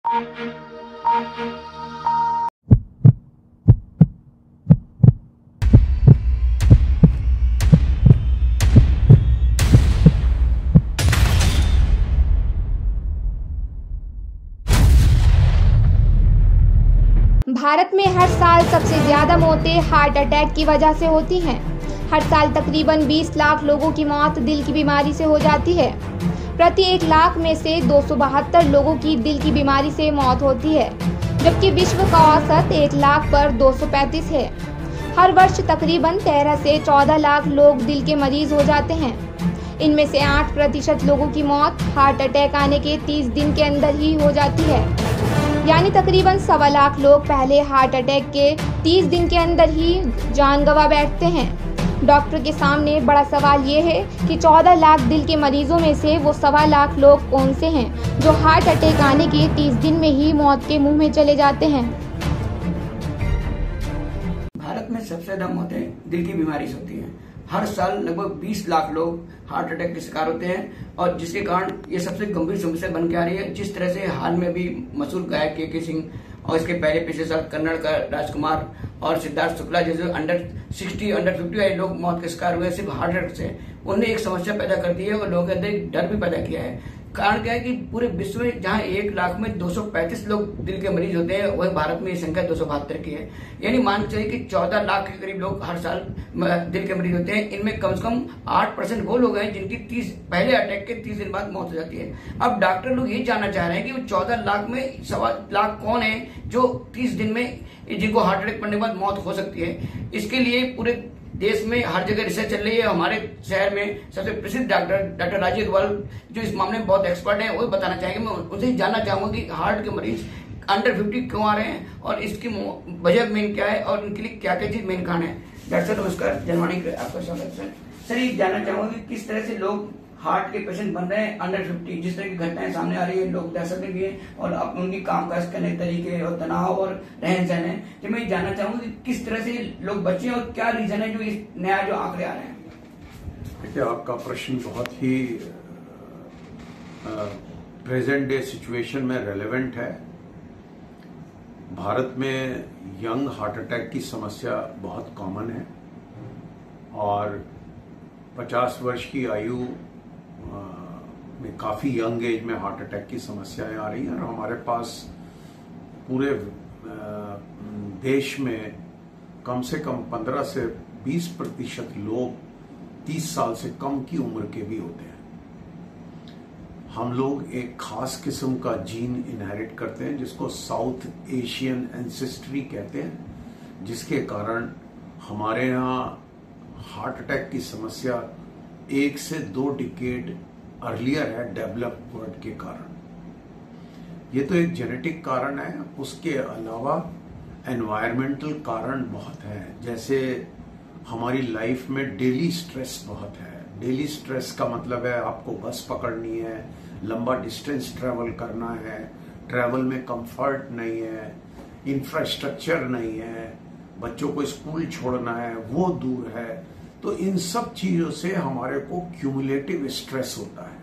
भारत में हर साल सबसे ज़्यादा मौतें हार्ट अटैक की वजह से होती हैं। हर साल तकरीबन 20 लाख लोगों की मौत दिल की बीमारी से हो जाती है। प्रति 1 लाख में से 272 लोगों की दिल की बीमारी से मौत होती है, जबकि विश्व का औसत 1 लाख पर 235 है। हर वर्ष तकरीबन 13 से 14 लाख लोग दिल के मरीज हो जाते हैं। इनमें से 8% लोगों की मौत हार्ट अटैक आने के 30 दिन के अंदर ही हो जाती है, यानी तकरीबन 1.25 लाख लोग पहले हार्ट अटैक के 30 दिन के अंदर ही जान गंवा बैठते हैं। डॉक्टर के सामने बड़ा सवाल ये है कि 14 लाख दिल के मरीजों में से वो 1.25 लाख लोग कौन से हैं जो हार्ट अटैक आने के 30 दिन में ही मौत के मुंह में चले जाते हैं। भारत में सबसे ज्यादा मौतें दिल की बीमारी से होती हैं। हर साल लगभग 20 लाख लोग हार्ट अटैक के शिकार होते हैं और जिसके कारण ये सबसे गंभीर समस्या बन के आ रही है। जिस तरह से हाल में भी मशहूर गायक के सिंह और इसके पहले पिछले साल कन्नड़ का राजकुमार और सिद्धार्थ शुक्ला जैसे अंडर 50 वाले लोग मौत के शिकार हुए सिर्फ हार्ट अटैक से। उन्हें एक समस्या पैदा कर दी है और लोगों के अंदर एक डर भी पैदा किया है। कारण क्या है कि पूरे विश्व में जहां 1 लाख में 235 लोग दिल के मरीज होते हैं, वही भारत में ये संख्या 272 की है। यानी मान के चलिए कि 14 लाख के करीब लोग हर साल दिल के मरीज होते हैं। इनमें कम से कम 8% वो लोग हैं जिनकी पहले अटैक के 30 दिन बाद मौत हो जाती है। अब डॉक्टर लोग ये जानना चाह रहे हैं कि वो 14 लाख में 1.25 लाख कौन है जो 30 दिन में जिनको हार्ट अटैक पड़ने के बाद मौत हो सकती है। इसके लिए पूरे देश में हर जगह रिसर्च चल रही है। हमारे शहर में सबसे प्रसिद्ध डॉक्टर राजीव अग्रवाल जो इस मामले में बहुत एक्सपर्ट हैं, वो बताना चाहेंगे। मैं उनसे जानना चाहूंगा कि हार्ट के मरीज अंडर 50 क्यों आ रहे हैं और इसकी वजह मेन क्या है और इनके लिए क्या क्या चीज मेन कारण है। डॉक्टर साहब नमस्कार, जनवाणी आपका स्वागत है। सर ये जानना चाहूंगा कि किस तरह से लोग हार्ट के पेशेंट बन रहे हैं अंडर 50, जिस तरह की घटनाएं सामने आ रही है, लोग दहशत में भी है और अब उनकी कामकाज करने के तरीके और तनाव और रहन सहन है। तो मैं जानना चाहूंगा कि किस तरह से लोग बचे और क्या रीजन है जो इस नया जो आंकड़े आ रहे हैं। देखिए, आपका प्रश्न बहुत ही प्रेजेंट डे सिचुएशन में रेलेवेंट है। भारत में यंग हार्ट अटैक की समस्या बहुत कॉमन है और 50 वर्ष की आयु में काफी यंग एज में हार्ट अटैक की समस्याएं आ रही हैं और हमारे पास पूरे देश में कम से कम 15 से 20% लोग 30 साल से कम की उम्र के भी होते हैं। हम लोग एक खास किस्म का जीन इनहेरिट करते हैं जिसको साउथ एशियन एंसेस्ट्री कहते हैं, जिसके कारण हमारे यहाँ हार्ट अटैक की समस्या 1 से 2 डिकेड अर्लियर है डेवलप्ड वर्ल्ड के कारण। ये तो एक जेनेटिक कारण है, उसके अलावा एनवायरमेंटल कारण बहुत हैं। जैसे हमारी लाइफ में डेली स्ट्रेस बहुत है। डेली स्ट्रेस का मतलब है आपको बस पकड़नी है, लंबा डिस्टेंस ट्रेवल करना है, ट्रेवल में कंफर्ट नहीं है, इंफ्रास्ट्रक्चर नहीं है, बच्चों को स्कूल छोड़ना है वो दूर है। तो इन सब चीजों से हमारे को क्यूमुलेटिव स्ट्रेस होता है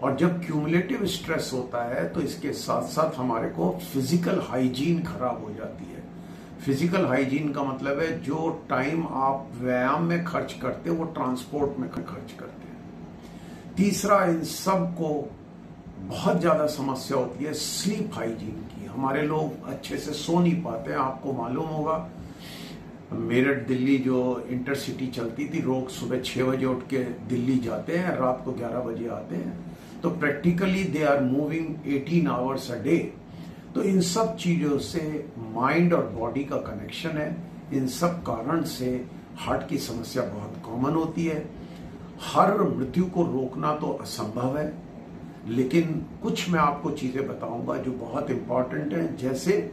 और जब क्यूमुलेटिव स्ट्रेस होता है तो इसके साथ साथ हमारे को फिजिकल हाइजीन खराब हो जाती है। फिजिकल हाइजीन का मतलब है जो टाइम आप व्यायाम में खर्च करते हो वो ट्रांसपोर्ट में खर्च करते हैं। तीसरा, इन सब को बहुत ज्यादा समस्या होती है स्लीप हाइजीन की। हमारे लोग अच्छे से सो नहीं पाते हैं। आपको मालूम होगा मेरठ दिल्ली जो इंटरसिटी चलती थी, लोग सुबह 6 बजे उठ के दिल्ली जाते हैं, रात को 11 बजे आते हैं, तो practically they are moving 18 hours a day. तो इन सब चीजों से माइंड और बॉडी का कनेक्शन है। इन सब कारण से हार्ट की समस्या बहुत कॉमन होती है। हर मृत्यु को रोकना तो असंभव है, लेकिन कुछ मैं आपको चीजें बताऊंगा जो बहुत इंपॉर्टेंट है। जैसे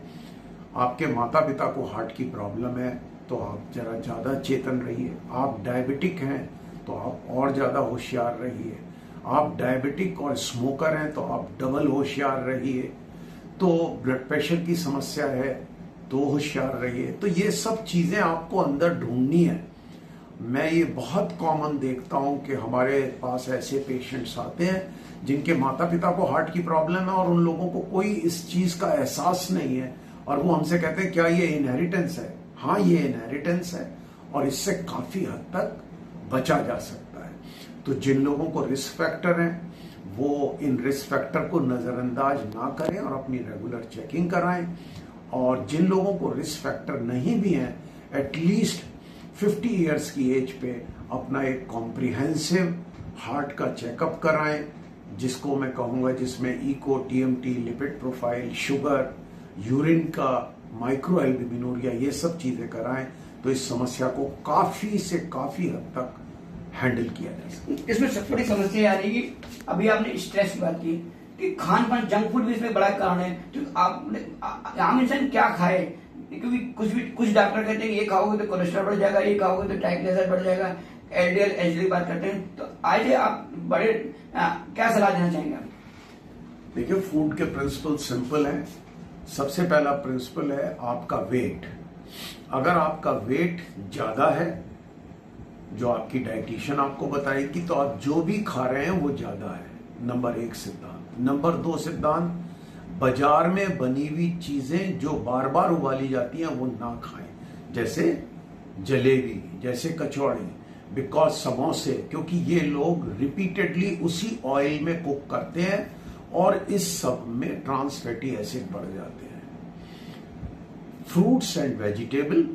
आपके माता पिता को हार्ट की प्रॉब्लम है तो आप जरा ज्यादा चेतन रहिए। आप डायबिटिक हैं तो आप और ज्यादा होशियार रहिए। आप डायबिटिक और स्मोकर हैं तो आप डबल होशियार रहिए। तो ब्लड प्रेशर की समस्या है तो होशियार रहिए। तो ये सब चीजें आपको अंदर ढूंढनी है। मैं ये बहुत कॉमन देखता हूं कि हमारे पास ऐसे पेशेंट्स आते हैं जिनके माता पिता को हार्ट की प्रॉब्लम है और उन लोगों को कोई इस चीज का एहसास नहीं है और वो हमसे कहते हैं क्या ये इनहेरिटेंस है? हाँ, ये इनहेरिटेंस है और इससे काफी हद तक बचा जा सकता है। तो जिन लोगों को रिस्क फैक्टर हैं वो इन रिस्क फैक्टर को नजरअंदाज ना करें और अपनी रेगुलर चेकिंग कराएं, और जिन लोगों को रिस्क फैक्टर नहीं भी हैं एटलीस्ट 50 इयर्स की एज पे अपना एक कॉम्प्रिहेंसिव हार्ट का चेकअप कराएं, जिसको मैं कहूंगा जिसमें echo, TMT, lipid profile, sugar, urine का माइक्रोएल्ब्यूमिनूरिया, ये सब चीजें कराएं तो इस समस्या को काफी से काफी हद तक हैंडल किया जा सकता। इसमें सबसे बड़ी समस्या आ रही है, अभी आपने स्ट्रेस की बात की कि खान पान, जंक फूड भी इसमें बड़ा कारण है। तो आप आम इंसान क्या खाए, क्योंकि कुछ डॉक्टर कहते हैं ये खाओगे तो कोलेस्ट्रॉल बढ़ जाएगा, ये खाओगे तो ट्राइग्लिसराइड बढ़ जाएगा, एलडीएल एचडीएल बात करते हैं। तो आज आप बड़े क्या सलाह देना चाहेंगे? देखिए, फूड के प्रिंसिपल सिंपल है। सबसे पहला प्रिंसिपल है आपका वेट। अगर आपका वेट ज्यादा है, जो आपकी डाइटिशियन आपको बताएगी, तो आप जो भी खा रहे हैं वो ज्यादा है। नंबर 1 सिद्धांत। नंबर 2 सिद्धांत, बाजार में बनी हुई चीजें जो बार बार उबाली जाती हैं वो ना खाएं, जैसे जलेबी, जैसे कचौड़ी, बिकॉज समोसे, क्योंकि ये लोग रिपीटेडली उसी ऑयल में कुक करते हैं और इस सब में ट्रांस फैटी एसिड बढ़ जाते हैं। फ्रूट्स एंड वेजिटेबल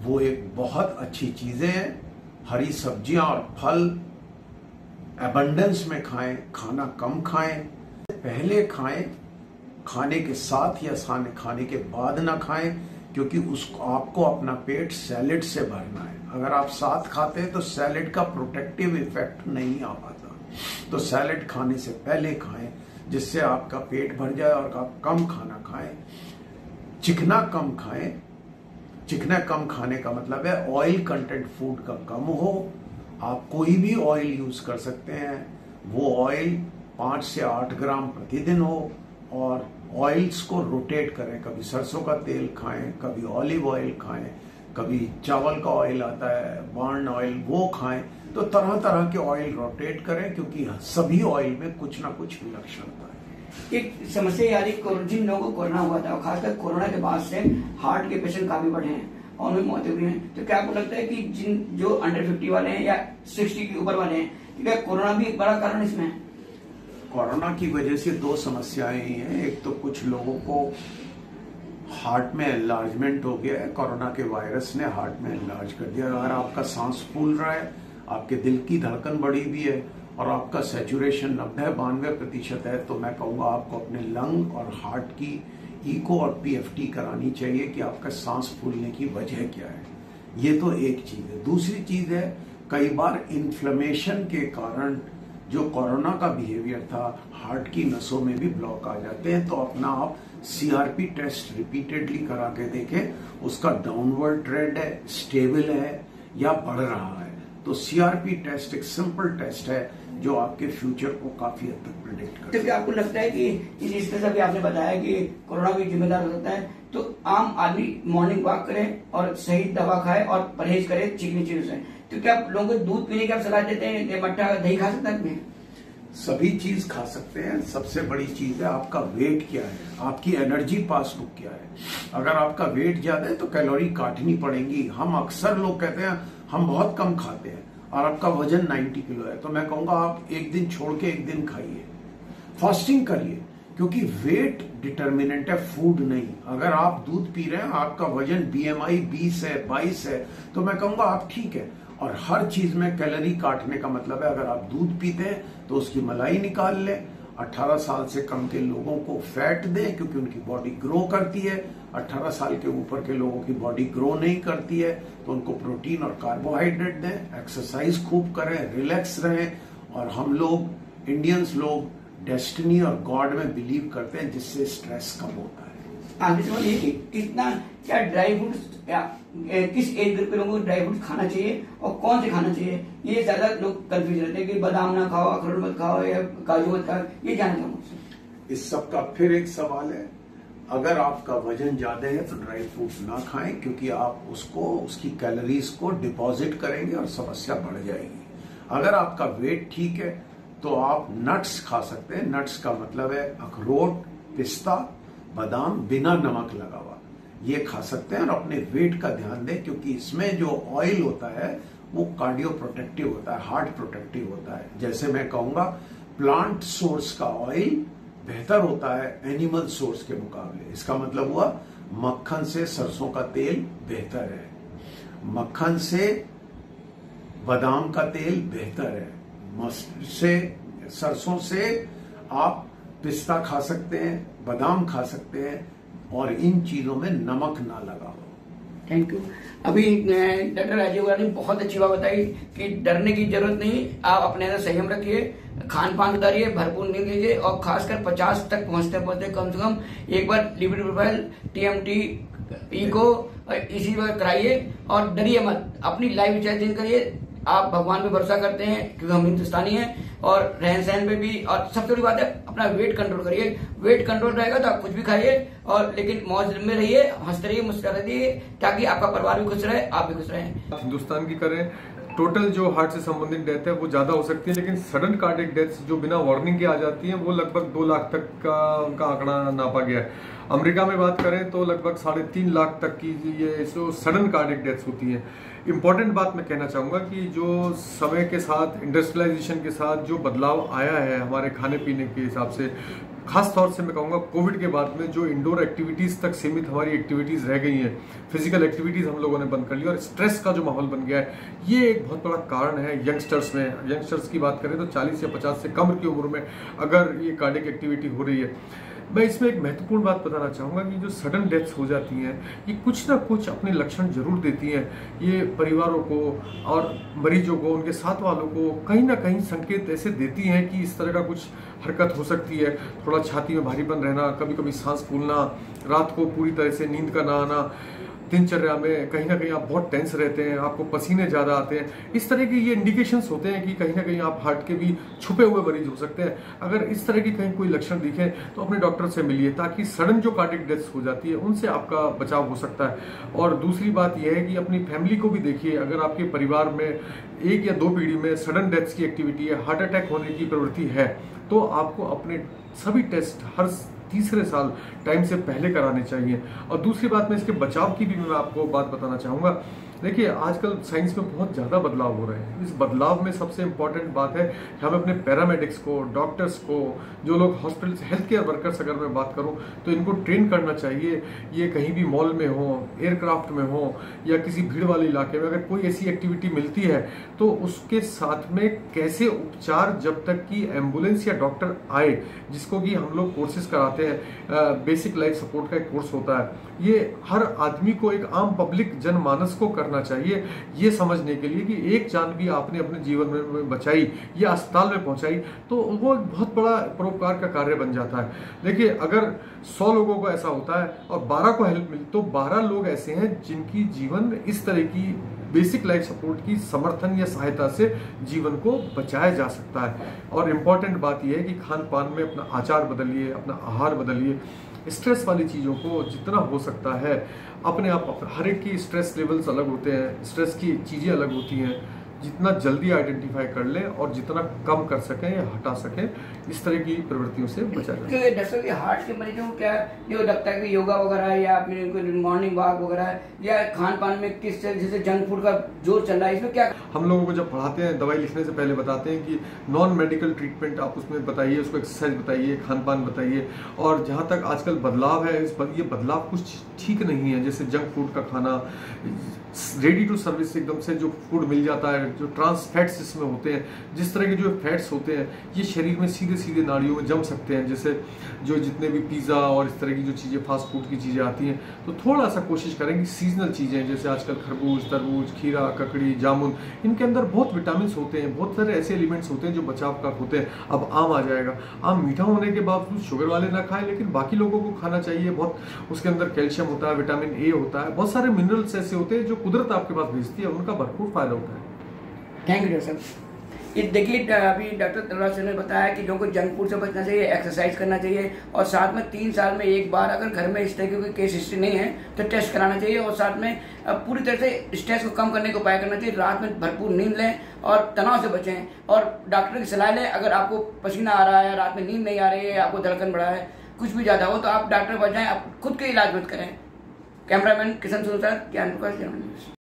वो एक बहुत अच्छी चीजें हैं। हरी सब्जियां और फल एबंडेंस में खाएं, खाना कम खाएं, पहले खाएं, खाने के साथ या खाने के बाद ना खाएं, क्योंकि उसको आपको अपना पेट सैलेड से भरना है। अगर आप साथ खाते हैं तो सैलेड का प्रोटेक्टिव इफेक्ट नहीं आ पाता, तो सैलेड खाने से पहले खाएं जिससे आपका पेट भर जाए और आप कम खाना खाएं। चिकना कम खाएं। चिकना कम खाने का मतलब है ऑयल कंटेंट फूड का कम हो। आप कोई भी ऑयल यूज कर सकते हैं, वो ऑयल 5 से 8 ग्राम प्रतिदिन हो, और ऑयल्स को रोटेट करें। कभी सरसों का तेल खाएं, कभी ऑलिव ऑयल खाएं, कभी चावल का ऑयल आता है बर्न ऑयल, वो खाएं। तो तरह तरह के ऑयल रोटेट करें, क्योंकि सभी ऑयल में कुछ ना कुछ विलक्षणता है। एक समस्या आ रही, जिन लोगों को कोरोना हुआ था, खासकर कोरोना के बाद से हार्ट के पेशेंट काफी बढ़े हैं और उनमें मौतें हुई हैं। तो क्या आपको लगता है कि जो अंडर 50 वाले हैं या 60 के ऊपर वाले हैं, क्या कोरोना भी एक बड़ा कारण इसमें है? कोरोना की वजह से 2 समस्याएं हैं। एक तो कुछ लोगों को हार्ट में एनलार्जमेंट हो गया है, कोरोना के वायरस ने हार्ट में एनलार्ज कर दिया। अगर आपका सांस फूल रहा है, आपके दिल की धड़कन बढ़ी हुई है और आपका सैचुरेशन 90-92% है, तो मैं कहूंगा आपको अपने लंग और हार्ट की इको और पीएफटी करानी चाहिए कि आपका सांस फूलने की वजह क्या है। ये तो एक चीज है। दूसरी चीज है, कई बार इन्फ्लेमेशन के कारण जो कोरोना का बिहेवियर था, हार्ट की नसों में भी ब्लॉक आ जाते हैं। तो अपना आप सीआरपी टेस्ट रिपीटेडली करा के देखें, उसका डाउनवर्ड ट्रेंड है, स्टेबल है या बढ़ रहा है। तो सीआरपी टेस्ट एक सिंपल टेस्ट है जो आपके फ्यूचर को काफी हद तक प्रिडिक्ट करता है। तो आपको लगता है कि इस तरह से आपने बताया कि कोरोना भी जिम्मेदार हो सकता है, तो आम आदमी मॉर्निंग वॉक करे और सही दवा खाए और परहेज करे चिकनी चीजों से। तो क्या आप लोगों को दूध पीने की आप सलाह देते हैं? मट्ठा, दही खा सकते हैं? सभी चीज खा सकते हैं। सबसे बड़ी चीज है आपका वेट क्या है, आपकी एनर्जी पासबुक क्या है। अगर आपका वेट ज्यादा है तो कैलोरी काटनी पड़ेगी। हम अक्सर लोग कहते हैं हम बहुत कम खाते हैं और आपका वजन 90 किलो है, तो मैं कहूंगा आप एक दिन छोड़ के एक दिन खाइए, फास्टिंग करिए, क्योंकि वेट डिटर्मिनेंट है, फूड नहीं। अगर आप दूध पी रहे हैं, आपका वजन बीएमआई 20 है, 22 है, तो मैं कहूंगा आप ठीक है। और हर चीज में कैलोरी काटने का मतलब है, अगर आप दूध पीते हैं तो उसकी मलाई निकाल लें। 18 साल से कम के लोगों को फैट दें, क्योंकि उनकी बॉडी ग्रो करती है। 18 साल के ऊपर के लोगों की बॉडी ग्रो नहीं करती है, तो उनको प्रोटीन और कार्बोहाइड्रेट दें। एक्सरसाइज खूब करें, रिलैक्स रहें। और हम लोग इंडियंस लोग डेस्टिनी और गॉड में बिलीव करते हैं, जिससे स्ट्रेस कम होता है। आगे सवाल ये कि कितना, क्या ड्राई फ्रूट्स, किस एज ग्रुप के लोगों को ड्राई फ्रूट्स खाना चाहिए और कौन से खाना चाहिए? ये ज्यादा लोग कंफ्यूज रहते हैं कि बादाम ना खाओ, अखरोट मत खाओ या काजू मत खाओ। ये जानना चाहूंगा। इस सब का फिर एक सवाल है, अगर आपका वजन ज्यादा है तो ड्राई फ्रूट ना खाएं, क्योंकि आप उसकी कैलोरीज को डिपॉजिट करेंगे और समस्या बढ़ जाएगी। अगर आपका वेट ठीक है तो आप नट्स खा सकते हैं। नट्स का मतलब है अखरोट, पिस्ता, बादाम, बिना नमक लगा हुआ, ये खा सकते हैं। और अपने वेट का ध्यान दें, क्योंकि इसमें जो ऑयल होता है वो कार्डियो प्रोटेक्टिव होता है, हार्ट प्रोटेक्टिव होता है। जैसे मैं कहूंगा प्लांट सोर्स का ऑयल बेहतर होता है एनिमल सोर्स के मुकाबले। इसका मतलब हुआ मक्खन से सरसों का तेल बेहतर है, मक्खन से बादाम का तेल बेहतर है, सरसों से आप पिस्ता खा सकते हैं, बादाम खा सकते हैं, और इन चीजों में नमक ना लगा हो। Thank you. अभी डॉक्टर राजीव गांधी ने बहुत अच्छी बात बताई कि डरने की जरूरत नहीं, आप अपने अंदर संयम रखिए, खान पान सुधारिए, भरपूर नींद लीजिए, और खासकर 50 तक पहुंचते पहुंचते कम से कम एक बार लिपिड प्रोफाइल, TMT, इको इसी वक्त कराइए, और डरिए मत, अपनी लाइफ स्टाइल चेंज करिए। आप भगवान पे भरोसा करते हैं क्योंकि हम हिंदुस्तानी हैं, और रहन सहन पे भी, और सबसे बड़ी बात है अपना वेट कंट्रोल करिए। वेट कंट्रोल रहेगा तो आप कुछ भी खाइए, और लेकिन मौज में रहिए, हंसते रहिए, मुस्कुराते रहिए, ताकि आपका परिवार भी खुश रहे, आप भी खुश रहें। हिंदुस्तान की करें, टोटल जो हार्ट से संबंधित डेथ है वो ज्यादा हो सकती है, लेकिन सडन कार्डियक डेथ्स जो बिना वार्निंग के आ जाती हैं वो लगभग 2 लाख तक का उनका आंकड़ा नापा गया है। अमेरिका में बात करें तो लगभग 3.5 लाख तक की ये जो सडन कार्डियक डेथ्स होती हैं। इंपॉर्टेंट बात मैं कहना चाहूँगा कि जो समय के साथ, इंडस्ट्रियलाइजेशन के साथ जो बदलाव आया है हमारे खाने पीने के हिसाब से, खास तौर से मैं कहूँगा कोविड के बाद में जो इंडोर एक्टिविटीज़ तक सीमित हमारी एक्टिविटीज़ रह गई हैं, फिजिकल एक्टिविटीज़ हम लोगों ने बंद कर ली, और स्ट्रेस का जो माहौल बन गया है, ये एक बहुत बड़ा कारण है यंगस्टर्स में। यंगस्टर्स की बात करें तो 40 या 50 से कम की उम्र में अगर ये कार्डियक एक्टिविटी हो रही है। मैं इसमें एक महत्वपूर्ण बात बताना चाहूँगा कि जो सडन डेथ्स हो जाती हैं ये कुछ ना कुछ अपने लक्षण जरूर देती हैं। ये परिवारों को और मरीजों को, उनके साथ वालों को कहीं ना कहीं संकेत ऐसे देती हैं कि इस तरह का कुछ हरकत हो सकती है। थोड़ा छाती में भारीपन रहना, कभी कभी सांस फूलना, रात को पूरी तरह से नींद का ना आना, दिनचर्या में कहीं ना कहीं आप बहुत टेंस रहते हैं, आपको पसीने ज़्यादा आते हैं, इस तरह के ये इंडिकेशंस होते हैं कि कहीं ना कहीं आप हार्ट के भी छुपे हुए मरीज हो सकते हैं। अगर इस तरह की कहीं कोई लक्षण दिखे तो अपने डॉक्टर से मिलिए, ताकि सडन जो कार्डियक डेथ्स हो जाती है उनसे आपका बचाव हो सकता है। और दूसरी बात यह है कि अपनी फैमिली को भी देखिए, अगर आपके परिवार में 1 या 2 पीढ़ी में सडन डेथ्स की एक्टिविटी है, हार्ट अटैक होने की प्रवृत्ति है, तो आपको अपने सभी टेस्ट हर तीसरे साल टाइम से पहले कराने चाहिए। और दूसरी बात में इसके बचाव की भी मैं आपको बात बताना चाहूँगा। देखिए आजकल साइंस में बहुत ज़्यादा बदलाव हो रहे हैं। इस बदलाव में सबसे इम्पॉर्टेंट बात है कि हमें अपने पैरामेडिक्स को, डॉक्टर्स को, जो लोग हॉस्पिटल, हेल्थ केयर वर्कर्स अगर मैं बात करूं तो इनको ट्रेन करना चाहिए। ये कहीं भी मॉल में हो, एयरक्राफ्ट में हो, या किसी भीड़ वाले इलाके में अगर कोई ऐसी एक्टिविटी मिलती है तो उसके साथ में कैसे उपचार, जब तक कि एम्बुलेंस या डॉक्टर आए, जिसको कि हम लोग कोर्सेज कराते हैं, बेसिक लाइफ सपोर्ट का एक कोर्स होता है। ये हर आदमी को, एक आम पब्लिक जनमानस को करना चाहिए, ये समझने के लिए कि एक जान भी आपने अपने जीवन में बचाई या अस्पताल में पहुंचाई तो वो एक बहुत बड़ा परोपकार का कार्य बन जाता है। देखिए अगर 100 लोगों को ऐसा होता है और 12 को हेल्प मिली तो 12 लोग ऐसे हैं जिनकी जीवन इस तरह की बेसिक लाइफ सपोर्ट की समर्थन या सहायता से जीवन को बचाया जा सकता है। और इम्पॉर्टेंट बात यह है कि खान पान में अपना आचार बदलिए, अपना आहार बदलिए। स्ट्रेस वाली चीज़ों को जितना हो सकता है अपने आप, हर एक की स्ट्रेस लेवल्स अलग होते हैं, स्ट्रेस की चीज़ें अलग होती हैं, जितना जल्दी आइडेंटिफाई कर लें और जितना कम कर सकें या हटा सकें, इस तरह की प्रवृत्तियों से बचा जाए। क्योंकि डॉक्टर के हार्ट के मरीजों को क्या जो लगता है कि योगा वगैरह या फिर मॉर्निंग वॉक वगैरह या खान पान में किस जैसे जंक फूड का जोर चल रहा है, इसमें क्या हम लोगों को जब पढ़ाते हैं, दवाई लिखने से पहले बताते हैं कि नॉन मेडिकल ट्रीटमेंट आप उसमें बताइए, उसको एक्सरसाइज बताइए, खान पान बताइए। और जहाँ तक आजकल बदलाव है, ये बदलाव कुछ ठीक नहीं है। जैसे जंक फूड का खाना, रेडी टू सर्विस एकदम से जो फूड मिल जाता है, जो ट्रांस फैट्स इसमें होते हैं, जिस तरह के जो फैट्स होते हैं ये शरीर में सीधे सीधे नाड़ियों में जम सकते हैं। जैसे जो जितने भी पिज़्ज़ा और इस तरह की जो चीज़ें, फास्ट फूड की चीज़ें आती हैं, तो थोड़ा सा कोशिश करें कि सीजनल चीज़ें, जैसे आजकल खरबूज, तरबूज, खीरा, ककड़ी, जामुन, इनके अंदर बहुत विटामिन होते हैं, बहुत सारे ऐसे एलिमेंट्स होते हैं जो बचाव का होते हैं। अब आम आ जाएगा, आम मीठा होने के बावजूद शुगर वाले ना खाएं, लेकिन बाकी लोगों को खाना चाहिए। बहुत उसके अंदर कैल्शियम होता है, विटामिन ए होता है, बहुत सारे मिनरल्स ऐसे होते हैं जो कुदरत आपके पास भेजती है, उनका भरपूर फायदा होता है। थैंक यू डॉक्टर साहब। ये देखिए, अभी डॉक्टर तलवार सिंह ने बताया कि लोगों को जंक फूड से बचना चाहिए, एक्सरसाइज करना चाहिए और साथ में 3 साल में एक बार अगर घर में इस तरह की कोई केस हिस्ट्री नहीं है तो टेस्ट कराना चाहिए और साथ में पूरी तरह से स्ट्रेस को कम करने का उपाय करना चाहिए। रात में भरपूर नींद लें और तनाव से बचें और डॉक्टर की सलाह लें। अगर आपको पसीना आ रहा है, रात में नींद नहीं आ रही है, आपको धड़कन बढ़ा है, कुछ भी ज्यादा हो तो आप डॉक्टर के पास जाएं, आप खुद के इलाज मत करें। कैमरामैन किशन सुनसर, ज्ञान प्रकाश, जर्मनी।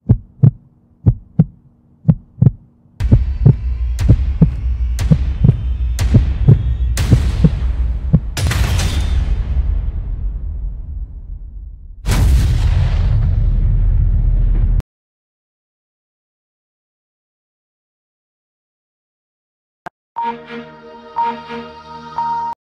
Thank you.